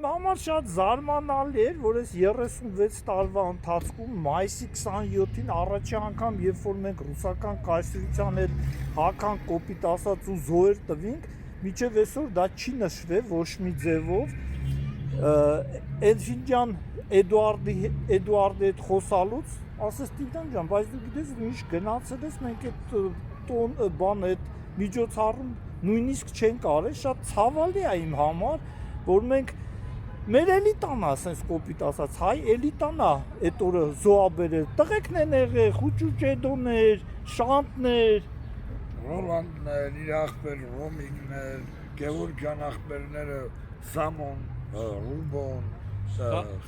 իմ համար շատ զարմանալի էր, որ այս 36 տարվա ընթացքում մայիսի 27-ին առաջի անգամ, երբ որ մենք ռուսական կայսրության հետ հական կոպիտ ասած ու զոհեր տվինք, մինչև այսօր դա չի նշվել ոչ մի ձևով։ Էլֆինջան Էդուարդի հետ խոսալուց ասես Տիգրան ջան, բայց դու գիտես ինչ գնացել ես, մենք այդ տոն բան այդ միջոցառում նույնիսկ չենք արել, շատ ցավալի է իմ համար, որ մենք մեր էլիտան է, ասես կոպիտ ասած, հայ էլիտան է այդ օրը զոհաբերել, տղեկն են եղել, խուճուճեդոներ, շանտներ, Ռոլանդներ, իր ախպեր, Ռոմիկներ, Գևորգյան ախպերները, Սամոն, Ռուբոն,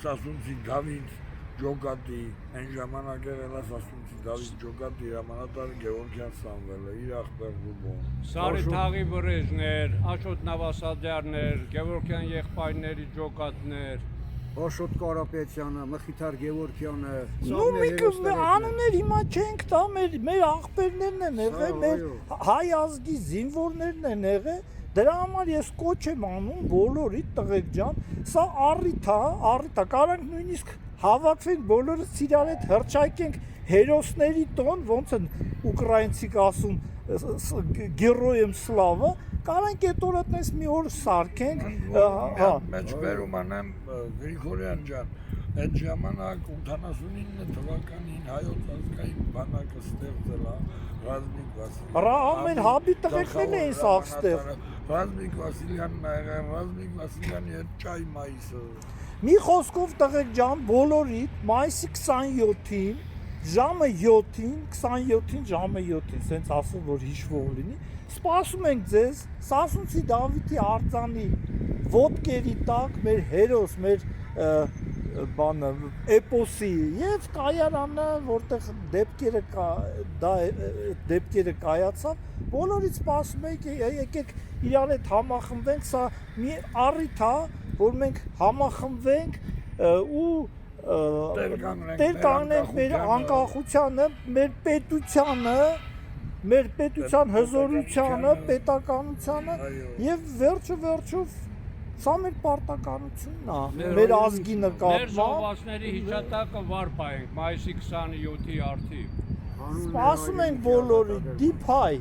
Սասունցի Դավիթ, Ջոկատի, այն ժամանակ եղել է Սասունցի Դավիթ Ջոկատի հրամանատար Գևորգյան Սամվելը, իր ախպեր Ռուբոն։ Սարի Թաղի Վրեժներ, Աշոտ Նավասադյարներ, Գևորգյան եղբայրների ջոկատներ, Աշոտ Կարապետյանը, Մխիթար Գևորգյանը, Ну մի անուններ հիմա չենք տա, մեր աղբերներն են եղել, մեր հայ ազգի զինվորներն են եղել, դրա համար ես կոչ եմ անում բոլորիդ տղեկ ջան, սա առիթ է, կարանք նույնիսկ հավաքվենք բոլորս իրար հետ հռչակենք հերոսների տոն, ոնց են ուկրաինցիք ասում, Գերոյեմ Սլավա, կարանք այդ օրը տես մի օր սարքենք, Մեջ վերում անեմ Գրիգորյան ջան, այդ ժամանակ 89 թվականին հայոց ազգային բանակը ստեղծել է Ռազմիկ Վասիլյան։ Մեր հաբի տղեկներն էին սաղ ստեղ։ Ռազմիկ Վասիլյանն ա եղել, Ռազմիկ Վասիլյանի հետ ճայ մայիսը։ Մի խոսքով տղեկ ջան, բոլորիդ մայիսի 27-ին ժամը 7-ին, 27-ին ժամը 7-ին, սենց ասում որ հիշվող լինի, սպասում ենք ձեզ Սասունցի Դավիթի արձանի ոտքերի տակ մեր հերոս, մեր բանը էպոսի եւ կայարանը, որտեղ դեպքերը կայացավ, բոլորից սպասում ենք, եկեք իրար հետ համախմբենք, սա մի առիթ է, որ մենք համախմբվենք ու տեր կանգնենք մեր անկախությանը, մեր պետության հզորությանը, պետականությանը եւ վերջով սա մեր պարտականությունն է, մեր ազգի մեր նկատմամբ։ զոհվածների հիշատակը վարպայենք մայիսի 27-ի արդիվ։ Սպասում ենք բոլորի, դիփ հայ։